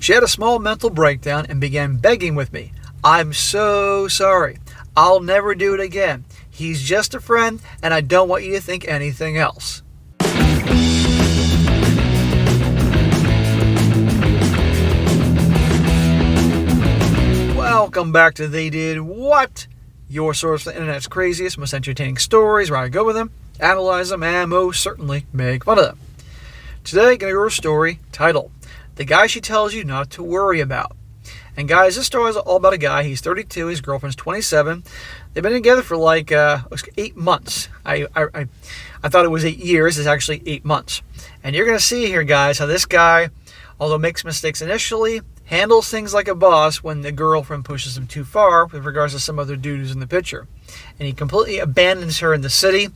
She had a small mental breakdown and began begging with me. I'm so sorry. I'll never do it again. He's just a friend, and I don't want you to think anything else. Welcome back to They Did What? Your source for the internet's craziest, most entertaining stories, where I go with them, analyze them, and most certainly make fun of them. Today, going to go to a story titled, The Guy She Tells You Not to Worry About. And guys, this story is all about a guy. He's 32, his girlfriend's 27. They've been together for like 8 months. I thought it was 8 years. It's actually 8 months. And you're going to see here, guys, how this guy, although makes mistakes initially, handles things like a boss when the girlfriend pushes him too far with regards to some other dude who's in the picture. And he completely abandons her in the city,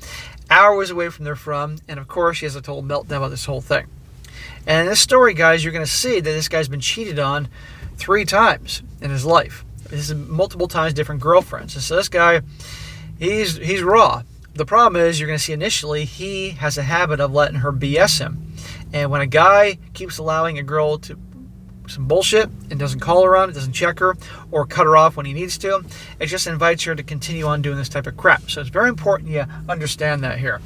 hours away from they're from, and of course she has a total meltdown about this whole thing. And in this story, guys, you're going to see that this guy's been cheated on 3 times in his life. This is multiple times different girlfriends. And so this guy, he's raw. The problem is you're going to see initially he has a habit of letting her BS him. And when a guy keeps allowing a girl to some bullshit and doesn't call her on it, doesn't check her, or cut her off when he needs to, it just invites her to continue on doing this type of crap. So it's very important you understand that here.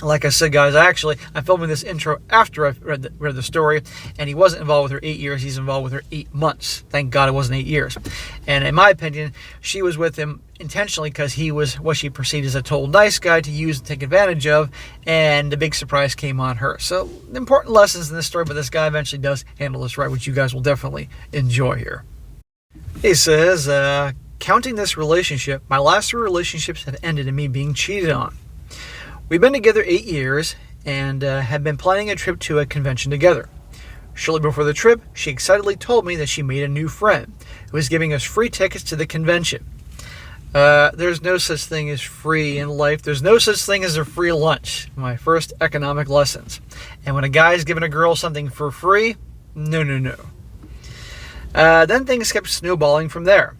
Like I said, guys, I'm filming this intro after I've read the story, and he wasn't involved with her 8 years. He's involved with her 8 months. Thank God it wasn't 8 years. And in my opinion, she was with him intentionally because he was what she perceived as a total nice guy to use and take advantage of, and the big surprise came on her. So important lessons in this story, but this guy eventually does handle this right, which you guys will definitely enjoy here. He says, counting this relationship, my last 3 relationships have ended in me being cheated on. We've been together 8 years and have been planning a trip to a convention together. Shortly before the trip, she excitedly told me that she made a new friend who was giving us free tickets to the convention. There's no such thing as free in life. There's no such thing as a free lunch. My first economic lessons. And when a guy's giving a girl something for free, no. Then things kept snowballing from there.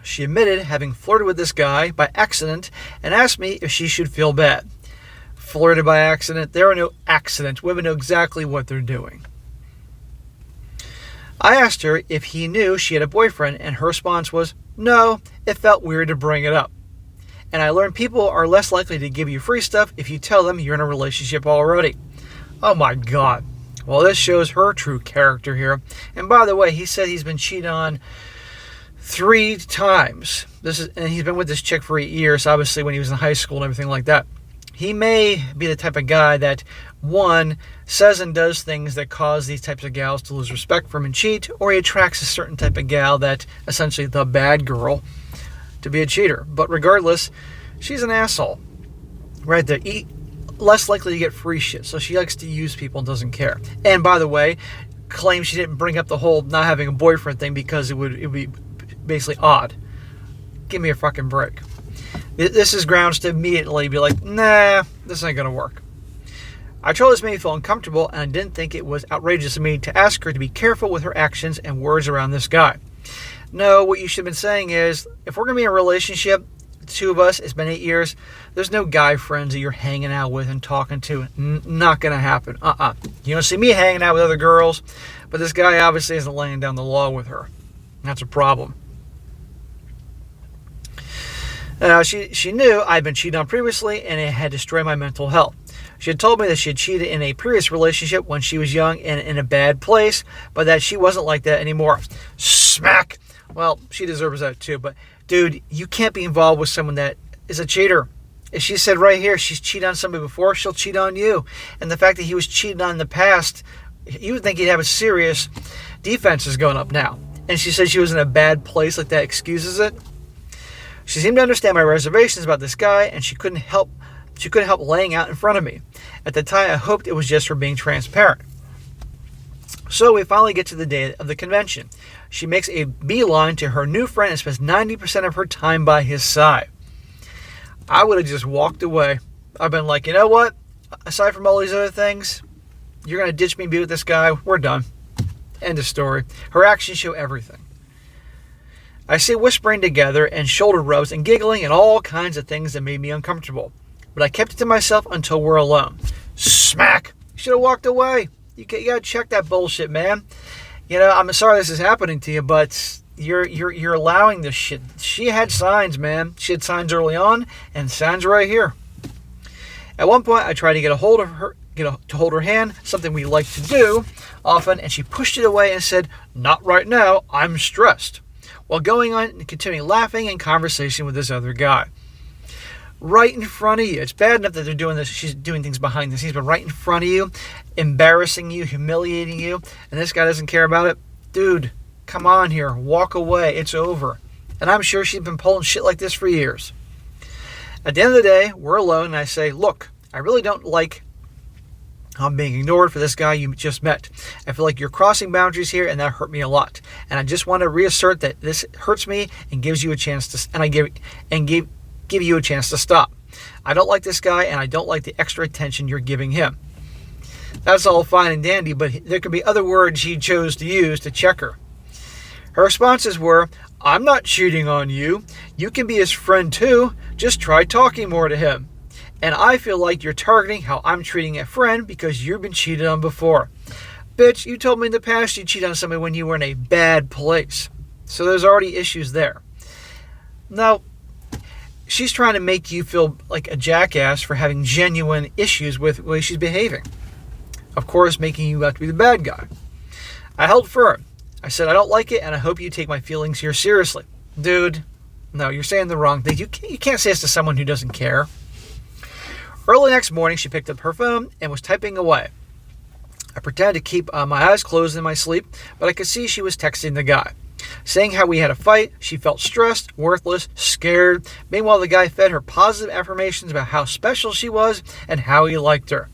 She admitted having flirted with this guy by accident and asked me if she should feel bad. Flirted by accident? There are no accidents. Women know exactly what they're doing. I asked her if he knew she had a boyfriend, and her response was, no, it felt weird to bring it up. And I learned people are less likely to give you free stuff if you tell them you're in a relationship already. Oh my God. Well, this shows her true character here. And by the way, he said he's been cheated on 3 times. And he's been with this chick for 8 years, obviously when he was in high school and everything like that. He may be the type of guy that, one, says and does things that cause these types of gals to lose respect for him and cheat, or he attracts a certain type of gal that, essentially the bad girl, to be a cheater. But regardless, she's an asshole. Right there. Less likely to get free shit, so she likes to use people and doesn't care. And by the way, claims she didn't bring up the whole not having a boyfriend thing because it would be basically odd. Give me a fucking break. This is grounds to immediately be like, nah, this ain't gonna work. I told her this made me feel uncomfortable, and I didn't think it was outrageous of me to ask her to be careful with her actions and words around this guy. No, what you should have been saying is, if we're gonna be in a relationship, the 2 of us, it's been 8 years, there's no guy friends that you're hanging out with and talking to. Not gonna happen. You don't see me hanging out with other girls, but this guy obviously isn't laying down the law with her. That's a problem. She knew I'd been cheated on previously, and it had destroyed my mental health. She had told me that she had cheated in a previous relationship when she was young and in a bad place, but that she wasn't like that anymore. Smack! Well, she deserves that too, but dude, you can't be involved with someone that is a cheater. If she said right here she's cheated on somebody before, she'll cheat on you. And the fact that he was cheated on in the past, you would think he'd have a serious defenses going up now. And she said she was in a bad place, like that excuses it. She seemed to understand my reservations about this guy, and she couldn't help laying out in front of me. At the time, I hoped it was just her being transparent. So we finally get to the day of the convention. She makes a beeline to her new friend and spends 90% of her time by his side. I would have just walked away. I've been like, you know what? Aside from all these other things, you're going to ditch me and be with this guy. We're done. End of story. Her actions show everything. I see whispering together and shoulder rubs and giggling and all kinds of things that made me uncomfortable. But I kept it to myself until we're alone. Smack! You should have walked away. You gotta check that bullshit, man. I'm sorry this is happening to you, but you're allowing this shit. She had signs, man. She had signs early on, and signs right here. At one point, I tried to get a hold of her, to hold her hand, something we like to do often, and she pushed it away and said, "Not right now. I'm stressed," while going on and continuing laughing and conversation with this other guy. Right in front of you. It's bad enough that they're doing this. She's doing things behind the scenes, but right in front of you, embarrassing you, humiliating you, and this guy doesn't care about it. Dude, come on here. Walk away. It's over. And I'm sure she's been pulling shit like this for years. At the end of the day, we're alone, and I say, look, I really don't like how I'm being ignored for this guy you just met. I feel like you're crossing boundaries here, and that hurt me a lot. And I just want to reassert that this hurts me and gives you a chance to, and I give you a chance to stop. I don't like this guy, and I don't like the extra attention you're giving him. That's all fine and dandy, but there could be other words he chose to use to check her. Her responses were, "I'm not cheating on you. You can be his friend too. Just try talking more to him. And I feel like you're targeting how I'm treating a friend because you've been cheated on before. Bitch, you told me in the past you cheated on somebody when you were in a bad place. So there's already issues there." Now, she's trying to make you feel like a jackass for having genuine issues with the way she's behaving. Of course, making you out to be the bad guy. I held firm. I said, I don't like it, and I hope you take my feelings here seriously. Dude, no, you're saying the wrong thing. You can't say this to someone who doesn't care. Early next morning, she picked up her phone and was typing away. I pretended to keep my eyes closed in my sleep, but I could see she was texting the guy, saying how we had a fight. She felt stressed, worthless, scared. Meanwhile, the guy fed her positive affirmations about how special she was and how he liked her.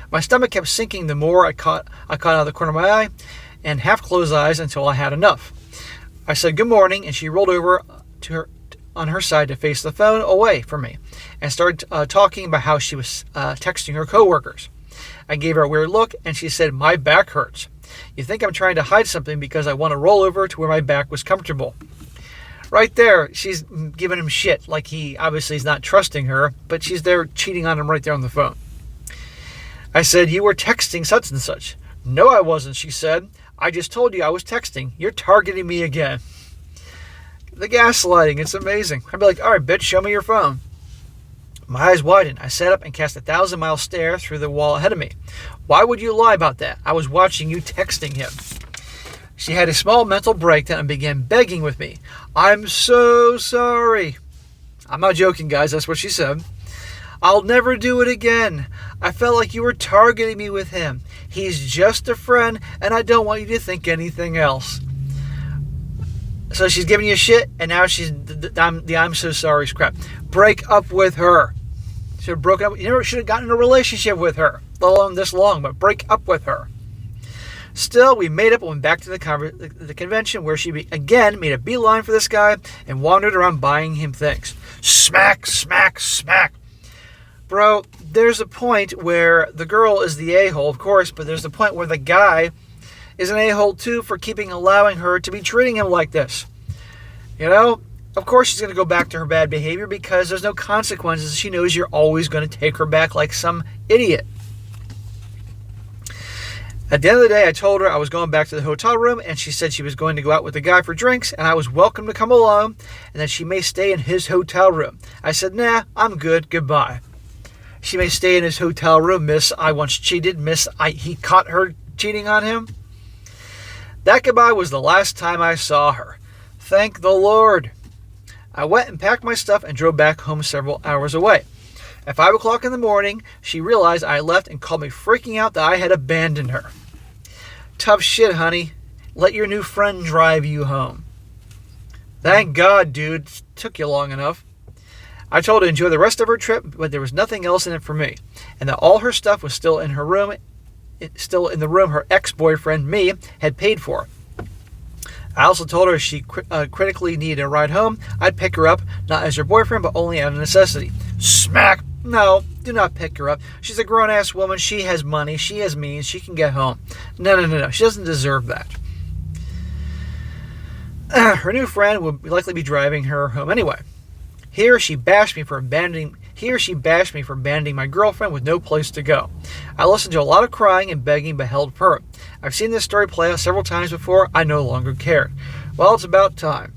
My stomach kept sinking the more I caught out of the corner of my eye and half-closed eyes until I had enough. I said good morning, and she rolled over to her on her side to face the phone away from me and started talking about how she was texting her coworkers. I gave her a weird look, and she said, "My back hurts. You think I'm trying to hide something because I want to roll over to where my back was comfortable." Right there, she's giving him shit, like he obviously is not trusting her, but she's there cheating on him right there on the phone. I said, "You were texting such and such." "No, I wasn't," she said. "I just told you I was texting. You're targeting me again." The gaslighting, it's amazing. I'd be like, "All right, bitch, show me your phone." My eyes widened. I sat up and cast a 1,000-mile stare through the wall ahead of me. "Why would you lie about that? I was watching you texting him." She had a small mental breakdown and began begging with me. "I'm so sorry." I'm not joking, guys. That's what she said. "I'll never do it again. I felt like you were targeting me with him. He's just a friend, and I don't want you to think anything else." So she's giving you shit, and now she's the I'm so sorry crap. Break up with her. Should have broken up. You never should have gotten in a relationship with her, let alone this long, but break up with her. Still, we made up and went back to the convention where she again made a beeline for this guy and wandered around buying him things. Smack, smack, smack. Bro, there's a point where the girl is the a-hole, of course, but there's a point where the guy is an a-hole too for allowing her to be treating him like this. Of course she's going to go back to her bad behavior because there's no consequences. She knows you're always going to take her back like some idiot. At the end of the day, I told her I was going back to the hotel room, and she said she was going to go out with the guy for drinks, and I was welcome to come along, and that she may stay in his hotel room. I said, "Nah, I'm good. Goodbye." She may stay in his hotel room, miss. I once cheated, miss. He caught her cheating on him. That goodbye was the last time I saw her. Thank the Lord. I went and packed my stuff and drove back home several hours away. At 5 o'clock in the morning, she realized I left and called me freaking out that I had abandoned her. Tough shit, honey. Let your new friend drive you home. Thank God, dude. It took you long enough. I told her to enjoy the rest of her trip, but there was nothing else in it for me, and that all her stuff was still in her room, still in the room her ex-boyfriend, me, had paid for. I also told her if she critically needed a ride home, I'd pick her up, not as her boyfriend, but only out of necessity. Smack! No, do not pick her up. She's a grown-ass woman. She has money. She has means. She can get home. No. She doesn't deserve that. Her new friend would likely be driving her home anyway. Here, she bashed me for abandoning He or she bashed me for abandoning my girlfriend with no place to go. I listened to a lot of crying and begging but held firm. I've seen this story play out several times before. I no longer cared. Well, it's about time.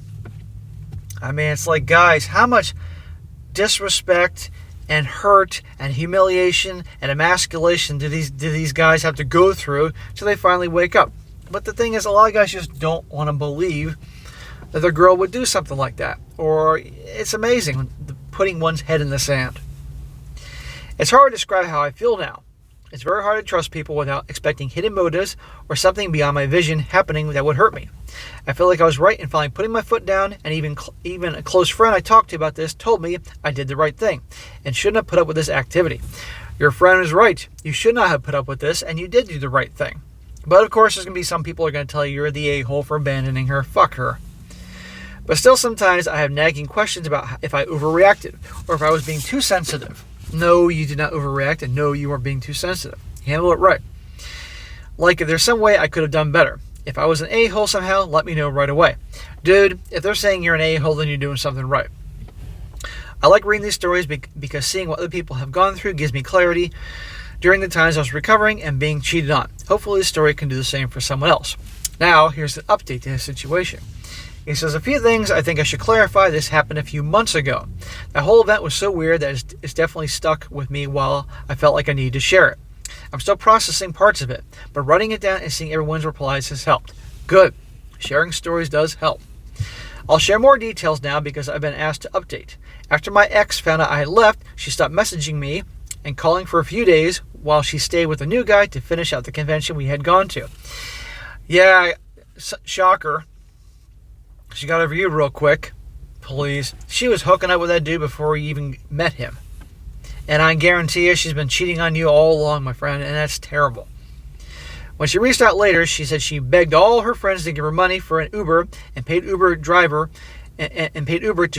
I mean, it's like, guys, how much disrespect and hurt and humiliation and emasculation do these guys have to go through till they finally wake up? But the thing is, a lot of guys just don't want to believe that their girl would do something like that. Or it's amazing, putting one's head in the sand. It's hard to describe how I feel now. It's very hard to trust people without expecting hidden motives or something beyond my vision happening that would hurt me. I feel like I was right in finally putting my foot down, and even a close friend I talked to about this told me I did the right thing and shouldn't have put up with this activity. Your friend is right. You should not have put up with this, and you did do the right thing. But of course, there's going to be some people who are going to tell you you're the a-hole for abandoning her. Fuck her. But still, sometimes I have nagging questions about if I overreacted or if I was being too sensitive. No, you did not overreact, and no, you weren't being too sensitive. Handle it right. Like, if there's some way I could have done better. If I was an a-hole somehow, let me know right away. Dude, if they're saying you're an a-hole, then you're doing something right. I like reading these stories because seeing what other people have gone through gives me clarity during the times I was recovering and being cheated on. Hopefully this story can do the same for someone else. Now, here's an update to his situation. He says, a few things I think I should clarify. This happened a few months ago. That whole event was so weird that it's definitely stuck with me while I felt like I needed to share it. I'm still processing parts of it, but writing it down and seeing everyone's replies has helped. Good. Sharing stories does help. I'll share more details now because I've been asked to update. After my ex found out I had left, she stopped messaging me and calling for a few days while she stayed with a new guy to finish out the convention we had gone to. Yeah, shocker. She got over you real quick. Please. She was hooking up with that dude before you even met him. And I guarantee you she's been cheating on you all along, my friend, and that's terrible. When she reached out later, she said she begged all her friends to give her money for an Uber and paid Uber to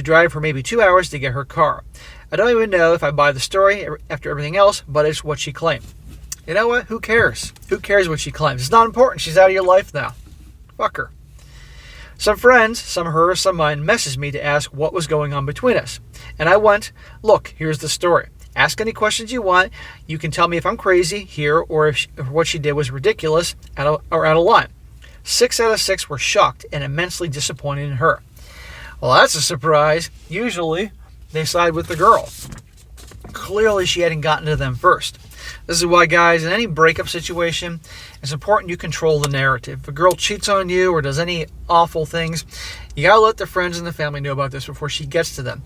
drive for maybe 2 hours to get her car. I don't even know if I buy the story after everything else, but it's what she claimed. You know what? Who cares? Who cares what she claims? It's not important. She's out of your life now. Fuck her. Some friends, some hers, some mine, messaged me to ask what was going on between us. And I went, look, here's the story. Ask any questions you want. You can tell me if I'm crazy here or if what she did was ridiculous or out of line. 6 out of 6 were shocked and immensely disappointed in her. Well, that's a surprise. Usually, they side with the girl. Clearly, she hadn't gotten to them first. This is why, guys, in any breakup situation, it's important you control the narrative. If a girl cheats on you or does any awful things, you gotta let the friends and the family know about this before she gets to them.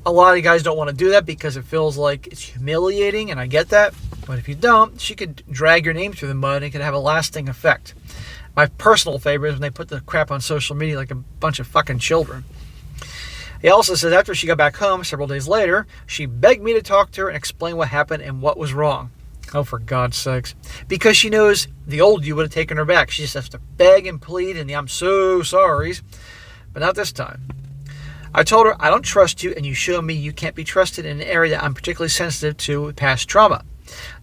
A lot of guys don't want to do that because it feels like it's humiliating, and I get that. But if you don't, she could drag your name through the mud and it could have a lasting effect. My personal favorite is when they put the crap on social media like a bunch of fucking children. He also says after she got back home several days later, she begged me to talk to her and explain what happened and what was wrong. Oh, for God's sakes. Because she knows the old you would have taken her back. She just has to beg and plead and the I'm so sorries. But not this time. I told her, I don't trust you, and you show me you can't be trusted in an area that I'm particularly sensitive to with past trauma.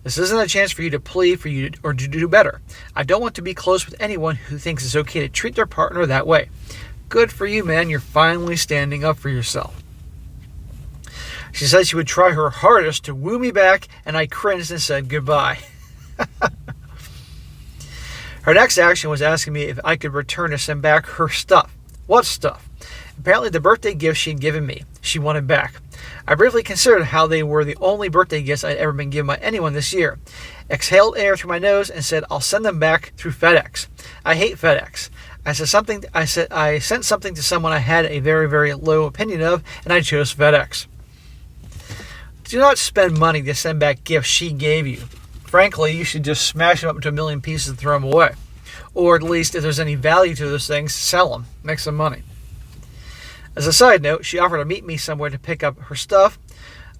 This isn't a chance for you to plead for you or to do better. I don't want to be close with anyone who thinks it's okay to treat their partner that way. Good for you, man. You're finally standing up for yourself. She said she would try her hardest to woo me back, and I cringed and said goodbye. Her next action was asking me if I could return or send back her stuff. What stuff? Apparently the birthday gifts she'd given me, she wanted back. I briefly considered how they were the only birthday gifts I'd ever been given by anyone this year. Exhaled air through my nose and said, I'll send them back through FedEx. I hate FedEx. I sent something to someone I had a very, very low opinion of, and I chose FedEx. Do not spend money to send back gifts she gave you. Frankly, you should just smash them up into a million pieces and throw them away. Or at least, if there's any value to those things, sell them. Make some money. As a side note, she offered to meet me somewhere to pick up her stuff,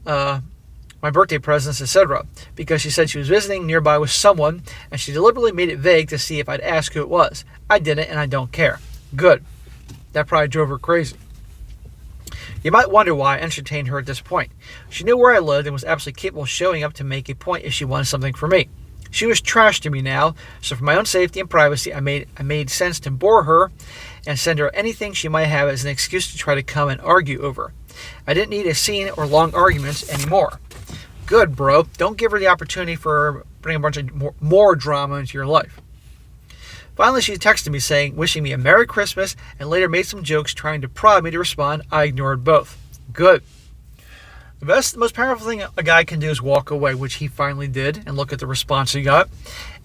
my birthday presents, etc., because she said she was visiting nearby with someone, and she deliberately made it vague to see if I'd ask who it was. I didn't, and I don't care. Good. That probably drove her crazy. You might wonder why I entertained her at this point. She knew where I lived and was absolutely capable of showing up to make a point if she wanted something from me. She was trash to me now, so for my own safety and privacy, I made sense to bore her and send her anything she might have as an excuse to try to come and argue over. I didn't need a scene or long arguments anymore. Good, bro. Don't give her the opportunity for bringing a bunch of more drama into your life. Finally, she texted me saying, wishing me a Merry Christmas, and later made some jokes trying to prod me to respond. I ignored both. Good. The most powerful thing a guy can do is walk away, which he finally did, and look at the response he got.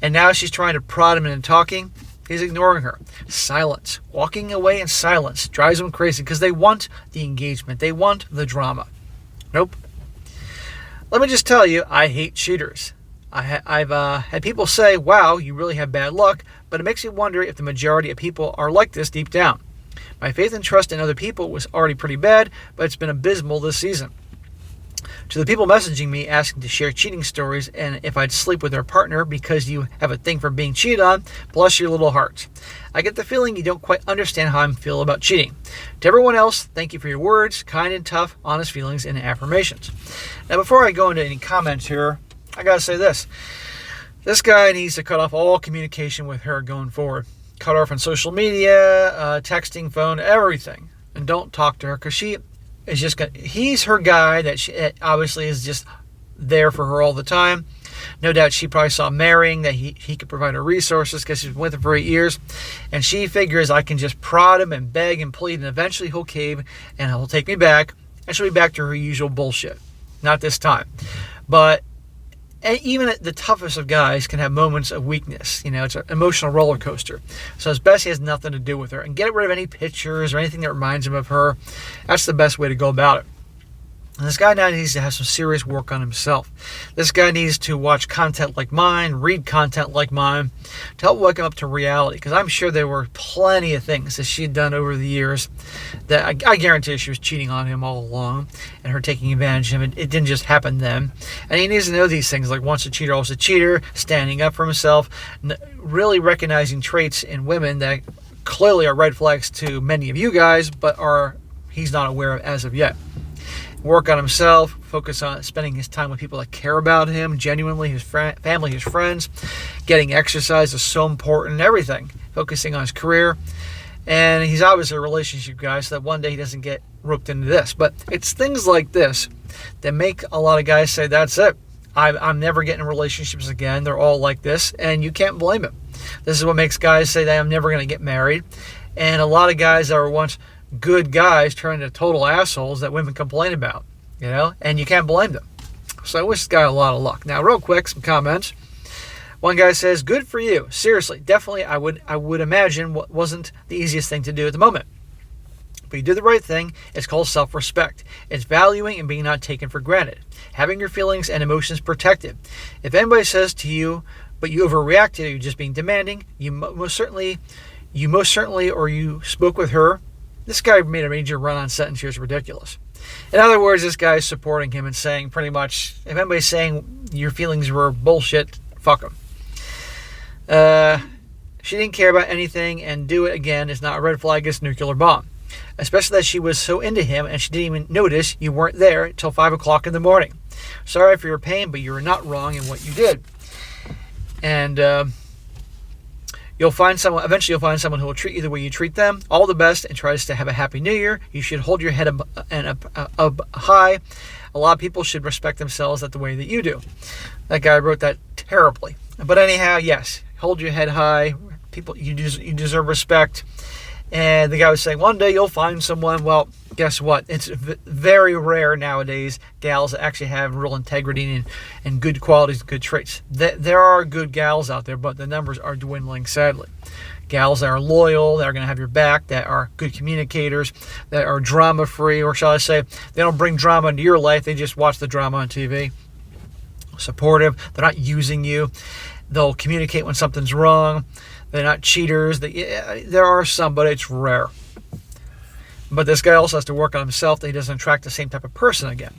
And now she's trying to prod him into talking. He's ignoring her. Silence. Walking away in silence drives them crazy because they want the engagement. They want the drama. Nope. Let me just tell you, I hate cheaters. I've had people say, wow, you really have bad luck, but it makes me wonder if the majority of people are like this deep down. My faith and trust in other people was already pretty bad, but it's been abysmal this season. To the people messaging me asking to share cheating stories and if I'd sleep with their partner because you have a thing for being cheated on, bless your little hearts. I get the feeling you don't quite understand how I feel about cheating. To everyone else, thank you for your words, kind and tough, honest feelings, and affirmations. Now, before I go into any comments here, I gotta say this. This guy needs to cut off all communication with her going forward. Cut her off on social media, texting, phone, everything. And don't talk to her because she is just he's her guy that she obviously is just there for her all the time. No doubt she probably saw marrying that he could provide her resources because she's been with him for 8 years. And she figures I can just prod him and beg and plead and eventually he'll cave and he'll take me back and she'll be back to her usual bullshit. Not this time. But even the toughest of guys can have moments of weakness. You know, it's an emotional roller coaster. So it's best he has nothing to do with her. And get rid of any pictures or anything that reminds him of her. That's the best way to go about it. And this guy now needs to have some serious work on himself. This guy needs to watch content like mine, read content like mine, to help wake him up to reality. Because I'm sure there were plenty of things that she had done over the years that I guarantee she was cheating on him all along and her taking advantage of him. It didn't just happen then. And he needs to know these things like once a cheater, always a cheater, standing up for himself, really recognizing traits in women that clearly are red flags to many of you guys, but he's not aware of as of yet. Work on himself, focus on spending his time with people that care about him, genuinely, his family, his friends. Getting exercise is so important, everything. Focusing on his career. And he's obviously a relationship guy, so that one day he doesn't get roped into this. But it's things like this that make a lot of guys say, that's it. I'm never getting in relationships again. They're all like this, and you can't blame him. This is what makes guys say that I'm never going to get married. And a lot of guys that were once good guys turn into total assholes that women complain about, you know, and you can't blame them. So I wish this guy a lot of luck. Now, real quick, some comments. One guy says, good for you. Seriously, definitely, I would imagine what wasn't the easiest thing to do at the moment. But you did the right thing. It's called self-respect. It's valuing and being not taken for granted. Having your feelings and emotions protected. If anybody says to you, but you overreacted, or you're just being demanding, you most certainly, or you spoke with her. This guy made a major run-on sentence here. It's ridiculous. In other words, this guy is supporting him and saying pretty much, if anybody's saying your feelings were bullshit, fuck them. She didn't care about anything, and do it again is not a red flag, it's a nuclear bomb. Especially that she was so into him and she didn't even notice you weren't there till 5 o'clock in the morning. Sorry for your pain, but you're not wrong in what you did. And eventually you'll find someone who will treat you the way you treat them. All the best, and tries to have a happy new year. You should hold your head up high. A lot of people should respect themselves the way that you do. That guy wrote that terribly. But anyhow, yes, hold your head high. People, you deserve respect. And the guy was saying, one day you'll find someone. Well, guess what? It's very rare nowadays, gals that actually have real integrity and good qualities, good traits. There are good gals out there, but the numbers are dwindling, sadly. Gals that are loyal, that are going to have your back, that are good communicators, that are drama-free, or shall I say, they don't bring drama into your life, they just watch the drama on TV. Supportive, they're not using you. They'll communicate when something's wrong. They're not cheaters. There are some, but it's rare. But this guy also has to work on himself that he doesn't attract the same type of person again.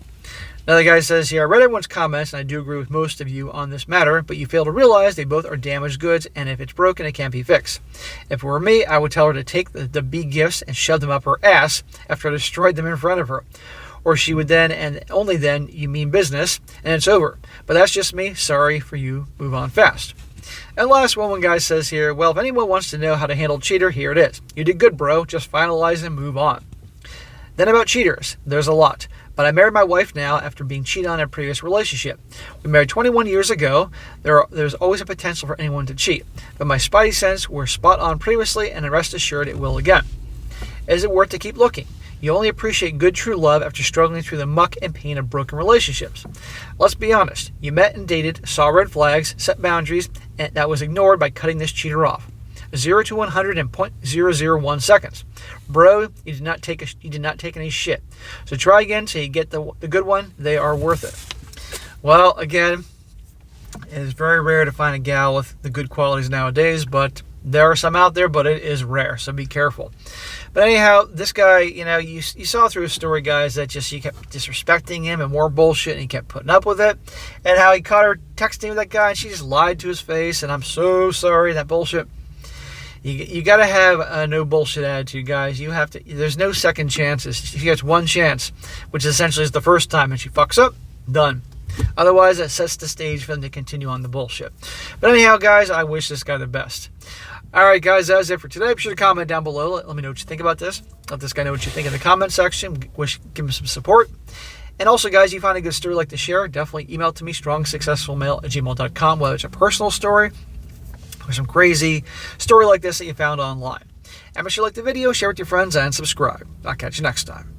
Another guy says here, I read everyone's comments, and I do agree with most of you on this matter, but you fail to realize they both are damaged goods, and if it's broken, it can't be fixed. If it were me, I would tell her to take the big gifts and shove them up her ass after I destroyed them in front of her. Or she would then, and only then, you mean business, and it's over. But that's just me. Sorry for you. Move on fast. And last one guy says here, well, if anyone wants to know how to handle a cheater, here it is. You did good, bro. Just finalize and move on. Then about cheaters, there's a lot. But I married my wife now after being cheated on in a previous relationship. We married 21 years ago. There's always a potential for anyone to cheat. But my spidey sense were spot on previously, and rest assured it will again. Is it worth to keep looking? You only appreciate good true love after struggling through the muck and pain of broken relationships. Let's be honest. You met and dated, saw red flags, set boundaries, and that was ignored by cutting this cheater off. 0 to 100 in 0.001 seconds. Bro, you did not take any shit. So try again till you get the good one. They are worth it. Well, again, it is very rare to find a gal with the good qualities nowadays, but there are some out there, but it is rare, so be careful. But anyhow, this guy, you saw through his story, guys, that he kept disrespecting him and more bullshit, and he kept putting up with it, and how he caught her texting with that guy, and she just lied to his face, and I'm so sorry, that bullshit. You got to have a no bullshit attitude, guys. There's no second chances. She gets one chance, which essentially is the first time, and she fucks up, done. Otherwise, it sets the stage for them to continue on the bullshit. But anyhow, guys, I wish this guy the best. All right, guys, that's it for today. Be sure to comment down below. Let me know what you think about this. Let this guy know what you think in the comment section. Give him some support. And also, guys, you find a good story like to share, definitely email it to me, strongsuccessfulmale@gmail.com, whether it's a personal story or some crazy story like this that you found online. And make sure you like the video, share with your friends, and subscribe. I'll catch you next time.